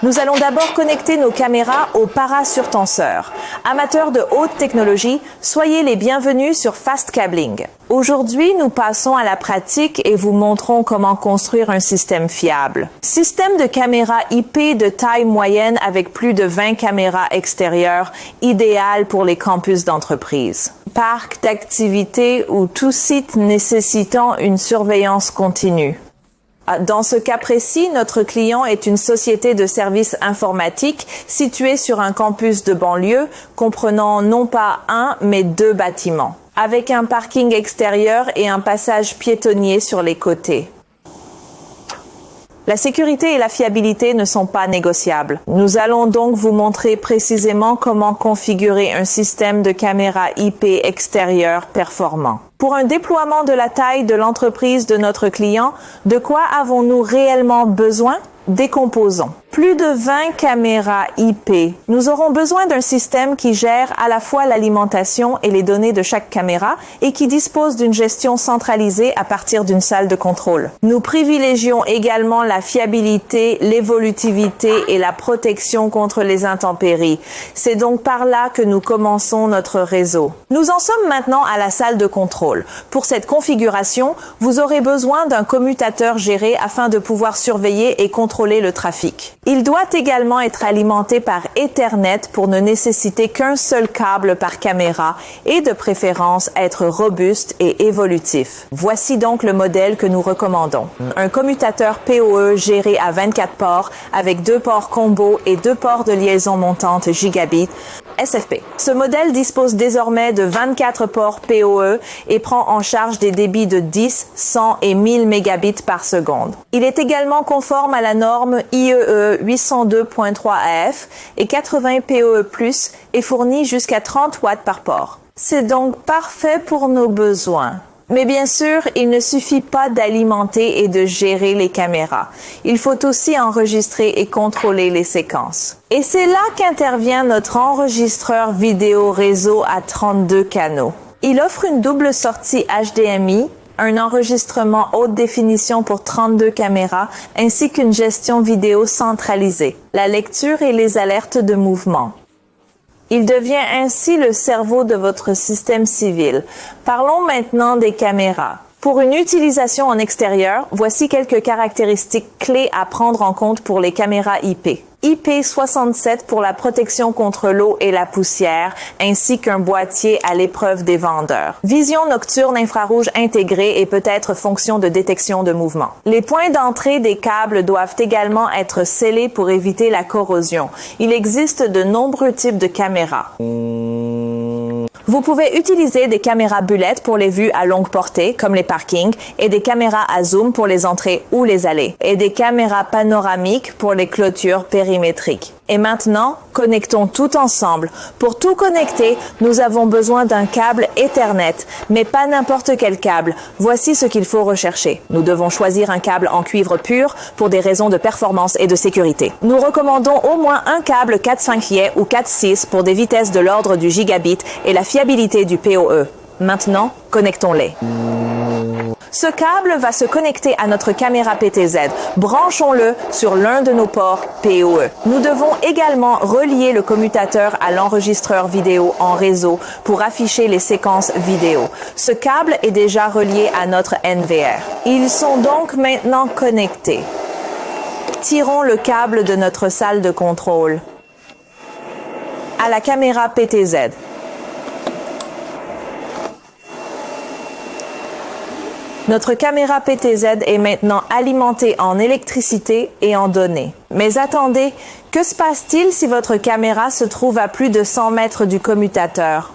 Nous allons d'abord connecter nos caméras au parasurtenseur. Amateurs de haute technologie, soyez les bienvenus sur Fast Cabling. Aujourd'hui, nous passons à la pratique et vous montrons comment construire un système fiable. Système de caméras IP de taille moyenne avec plus de 20 caméras extérieures, idéal pour les campus d'entreprise. Parc d'activités ou tout site nécessitant une surveillance continue. Dans ce cas précis, notre client est une société de services informatiques située sur un campus de banlieue comprenant non pas un, mais 2 bâtiments, avec un parking extérieur et un passage piétonnier sur les côtés. La sécurité et la fiabilité ne sont pas négociables. Nous allons donc vous montrer précisément comment configurer un système de caméras IP extérieures performant. Pour un déploiement de la taille de l'entreprise de notre client, de quoi avons-nous réellement besoin? Décomposons. Plus de 20 caméras IP. Nous aurons besoin d'un système qui gère à la fois l'alimentation et les données de chaque caméra et qui dispose d'une gestion centralisée à partir d'une salle de contrôle. Nous privilégions également la fiabilité, l'évolutivité et la protection contre les intempéries. C'est donc par là que nous commençons notre réseau. Nous en sommes maintenant à la salle de contrôle. Pour cette configuration, vous aurez besoin d'un commutateur géré afin de pouvoir surveiller et contrôler le trafic. Il doit également être alimenté par Ethernet pour ne nécessiter qu'un seul câble par caméra et de préférence être robuste et évolutif. Voici donc le modèle que nous recommandons. Un commutateur PoE géré à 24 ports avec 2 ports combo et 2 ports de liaison montante gigabit. SFP. Ce modèle dispose désormais de 24 ports PoE et prend en charge des débits de 10, 100 et 1000 mégabits par seconde. Il est également conforme à la norme IEE 802.3 AF et 80 PoE+, et fournit jusqu'à 30 watts par port. C'est donc parfait pour nos besoins. Mais bien sûr, il ne suffit pas d'alimenter et de gérer les caméras. Il faut aussi enregistrer et contrôler les séquences. Et c'est là qu'intervient notre enregistreur vidéo réseau à 32 canaux. Il offre une double sortie HDMI, un enregistrement haute définition pour 32 caméras, ainsi qu'une gestion vidéo centralisée, la lecture et les alertes de mouvement. Il devient ainsi le cerveau de votre système civil. Parlons maintenant des caméras. Pour une utilisation en extérieur, voici quelques caractéristiques clés à prendre en compte pour les caméras IP. IP67 pour la protection contre l'eau et la poussière, ainsi qu'un boîtier à l'épreuve des vendeurs. Vision nocturne infrarouge intégrée et peut-être fonction de détection de mouvement. Les points d'entrée des câbles doivent également être scellés pour éviter la corrosion. Il existe de nombreux types de caméras. Vous pouvez utiliser des caméras bulettes pour les vues à longue portée, comme les parkings, et des caméras à zoom pour les entrées ou les allées, et des caméras panoramiques pour les clôtures périmétriques. Et maintenant, connectons tout ensemble. Pour tout connecter, nous avons besoin d'un câble Ethernet, mais pas n'importe quel câble. Voici ce qu'il faut rechercher. Nous devons choisir un câble en cuivre pur pour des raisons de performance et de sécurité. Nous recommandons au moins un câble 4.5 ou 4.6 pour des vitesses de l'ordre du gigabit et la fiabilité du PoE. Maintenant, connectons-les. Ce câble va se connecter à notre caméra PTZ. Branchons-le sur l'un de nos ports PoE. Nous devons également relier le commutateur à l'enregistreur vidéo en réseau pour afficher les séquences vidéo. Ce câble est déjà relié à notre NVR. Ils sont donc maintenant connectés. Tirons le câble de notre salle de contrôle à la caméra PTZ. Notre caméra PTZ est maintenant alimentée en électricité et en données. Mais attendez, que se passe-t-il si votre caméra se trouve à plus de 100 mètres du commutateur?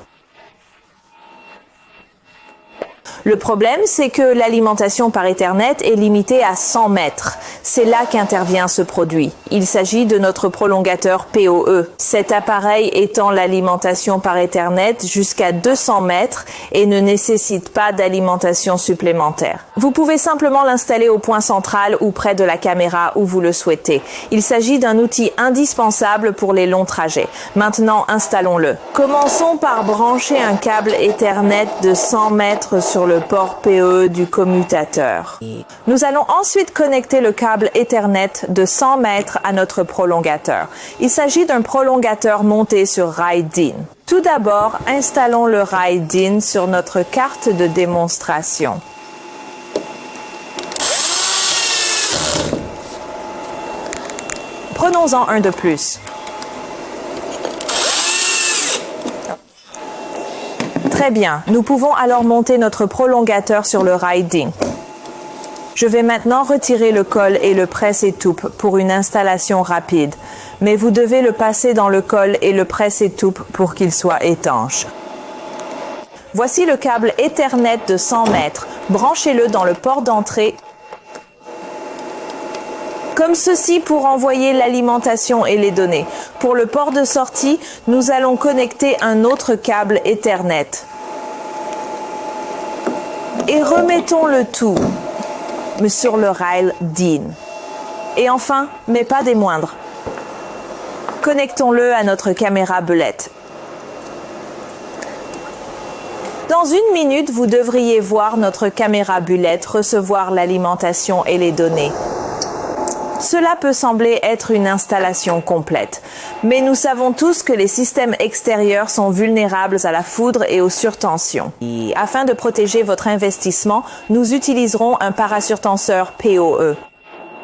Le problème, c'est que l'alimentation par Ethernet est limitée à 100 mètres. C'est là qu'intervient ce produit. Il s'agit de notre prolongateur PoE. Cet appareil étend l'alimentation par Ethernet jusqu'à 200 mètres et ne nécessite pas d'alimentation supplémentaire. Vous pouvez simplement l'installer au point central ou près de la caméra où vous le souhaitez. Il s'agit d'un outil indispensable pour les longs trajets. Maintenant, installons-le. Commençons par brancher un câble Ethernet de 100 mètres sur le le port PE du commutateur. Nous allons ensuite connecter le câble Ethernet de 100 mètres à notre prolongateur. Il s'agit d'un prolongateur monté sur rail DIN. Tout d'abord, installons le rail DIN sur notre carte de démonstration. Prenons-en un de plus. Très bien, nous pouvons alors monter notre prolongateur sur le rail DIN. Je vais maintenant retirer le col et le presse-étoupe pour une installation rapide, mais vous devez le passer dans le col et le presse-étoupe pour qu'il soit étanche. Voici le câble Ethernet de 100 mètres. Branchez-le dans le port d'entrée comme ceci pour envoyer l'alimentation et les données. Pour le port de sortie, nous allons connecter un autre câble Ethernet. Et remettons le tout sur le rail DIN. Et enfin, mais pas des moindres, connectons-le à notre caméra belette. Dans une minute, vous devriez voir notre caméra bulette recevoir l'alimentation et les données. Cela peut sembler être une installation complète, mais nous savons tous que les systèmes extérieurs sont vulnérables à la foudre et aux surtensions. Et afin de protéger votre investissement, nous utiliserons un parasurtenseur PoE.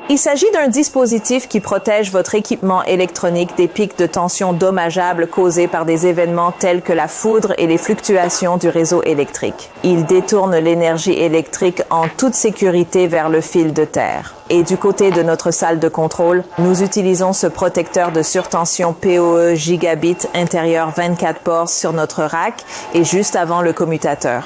Il s'agit d'un dispositif qui protège votre équipement électronique des pics de tension dommageables causés par des événements tels que la foudre et les fluctuations du réseau électrique. Il détourne l'énergie électrique en toute sécurité vers le fil de terre. Et du côté de notre salle de contrôle, nous utilisons ce protecteur de surtension PoE Gigabit intérieur 24 ports sur notre rack et juste avant le commutateur.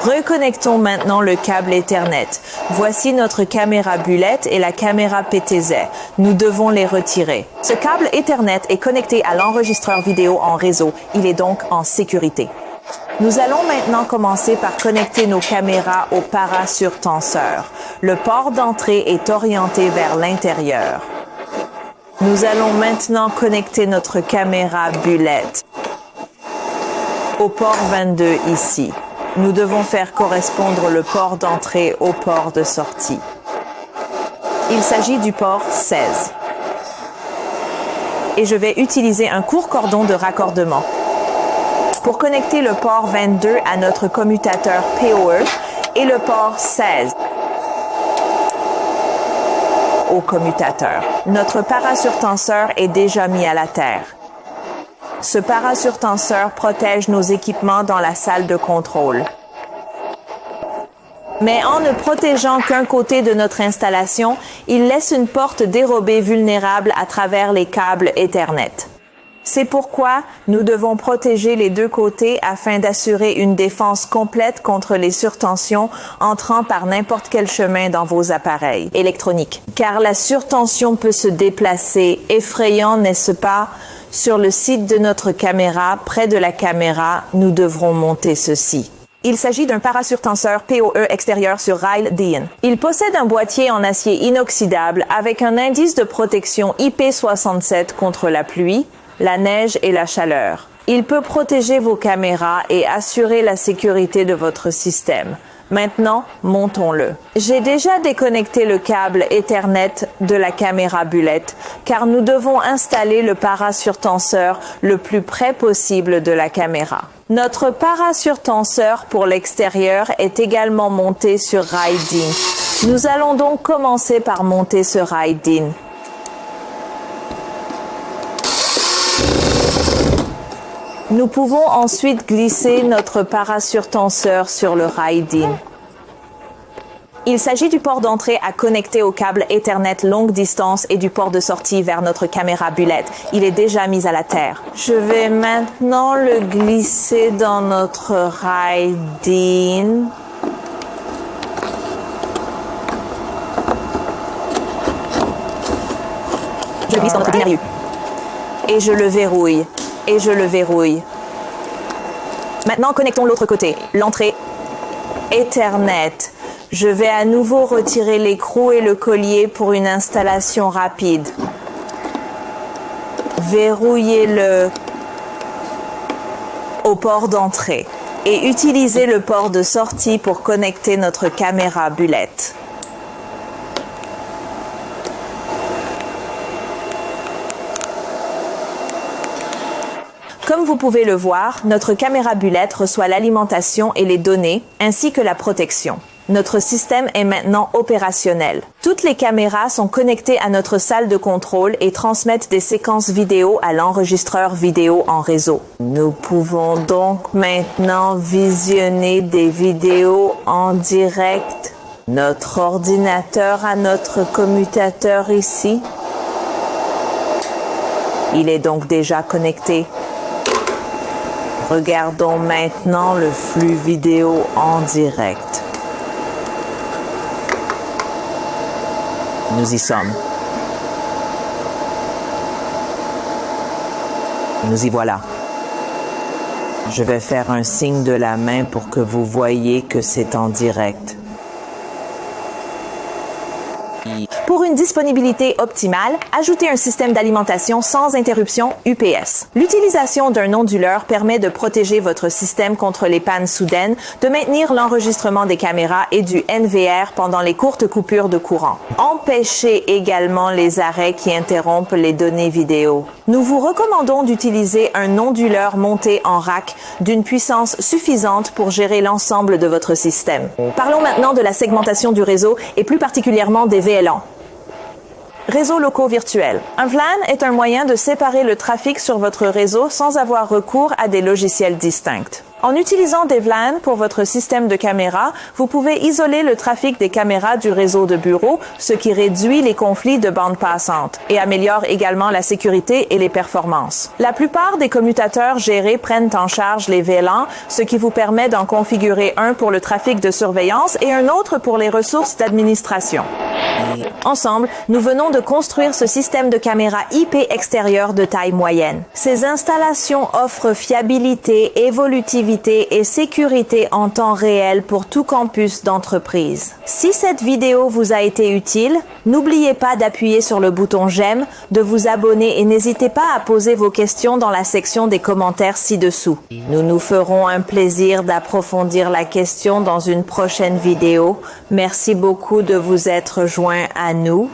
Reconnectons maintenant le câble Ethernet. Voici notre caméra bulette et la caméra PTZ. Nous devons les retirer. Ce câble Ethernet est connecté à l'enregistreur vidéo en réseau. Il est donc en sécurité. Nous allons maintenant commencer par connecter nos caméras au parasurtenseur. Le port d'entrée est orienté vers l'intérieur. Nous allons maintenant connecter notre caméra bulette au port 22 ici. Nous devons faire correspondre le port d'entrée au port de sortie. Il s'agit du port 16. Et je vais utiliser un court cordon de raccordement pour connecter le port 22 à notre commutateur PoE et le port 16 au commutateur. Notre parasurtenseur est déjà mis à la terre. Ce parasurtenseur protège nos équipements dans la salle de contrôle. Mais en ne protégeant qu'un côté de notre installation, il laisse une porte dérobée vulnérable à travers les câbles Ethernet. C'est pourquoi nous devons protéger les deux côtés afin d'assurer une défense complète contre les surtensions entrant par n'importe quel chemin dans vos appareils électroniques. Car la surtension peut se déplacer, effrayant, n'est-ce pas? Sur le site de notre caméra, près de la caméra, nous devrons monter ceci. Il s'agit d'un parasurtenseur PoE extérieur sur rail DIN. Il possède un boîtier en acier inoxydable avec un indice de protection IP67 contre la pluie, la neige et la chaleur. Il peut protéger vos caméras et assurer la sécurité de votre système. Maintenant, montons-le. J'ai déjà déconnecté le câble Ethernet de la caméra bulette car nous devons installer le parasurtenseur le plus près possible de la caméra. Notre parasurtenseur pour l'extérieur est également monté sur rail DIN. Nous allons donc commencer par monter ce rail DIN. Nous pouvons ensuite glisser notre parasurtenseur sur le rail DIN. Il s'agit du port d'entrée à connecter au câble Ethernet longue distance et du port de sortie vers notre caméra bulette. Il est déjà mis à la terre. Je vais maintenant le glisser dans notre rail DIN. Je le glisse dans notre DIN. Et je le verrouille. Et je le verrouille. Maintenant, connectons l'autre côté, l'entrée Ethernet. Je vais à nouveau retirer l'écrou et le collier pour une installation rapide. Verrouillez-le au port d'entrée. et utilisez le port de sortie pour connecter notre caméra Bullet. Comme vous pouvez le voir, notre caméra Bullet reçoit l'alimentation et les données, ainsi que la protection. Notre système est maintenant opérationnel. Toutes les caméras sont connectées à notre salle de contrôle et transmettent des séquences vidéo à l'enregistreur vidéo en réseau. Nous pouvons donc maintenant visionner des vidéos en direct. Notre ordinateur a notre commutateur ici. Il est donc déjà connecté. Regardons maintenant le flux vidéo en direct. Nous y sommes. Nous y voilà. Je vais faire un signe de la main pour que vous voyez que c'est en direct. Pour une disponibilité optimale, ajoutez un système d'alimentation sans interruption UPS. L'utilisation d'un onduleur permet de protéger votre système contre les pannes soudaines, de maintenir l'enregistrement des caméras et du NVR pendant les courtes coupures de courant. Empêchez également les arrêts qui interrompent les données vidéo. Nous vous recommandons d'utiliser un onduleur monté en rack d'une puissance suffisante pour gérer l'ensemble de votre système. Parlons maintenant de la segmentation du réseau et plus particulièrement des VLAN. Réseaux locaux virtuels. Un VLAN est un moyen de séparer le trafic sur votre réseau sans avoir recours à des logiciels distincts. En utilisant des VLAN pour votre système de caméra, vous pouvez isoler le trafic des caméras du réseau de bureau, ce qui réduit les conflits de bande passante et améliore également la sécurité et les performances. La plupart des commutateurs gérés prennent en charge les VLAN, ce qui vous permet d'en configurer un pour le trafic de surveillance et un autre pour les ressources d'administration. Ensemble, nous venons de construire ce système de caméra IP extérieure de taille moyenne. Ces installations offrent fiabilité, évolutivité et sécurité en temps réel pour tout campus d'entreprise. Si cette vidéo vous a été utile, n'oubliez pas d'appuyer sur le bouton j'aime, de vous abonner et n'hésitez pas à poser vos questions dans la section des commentaires ci-dessous. Nous nous ferons un plaisir d'approfondir la question dans une prochaine vidéo. Merci beaucoup de vous être joints à nous.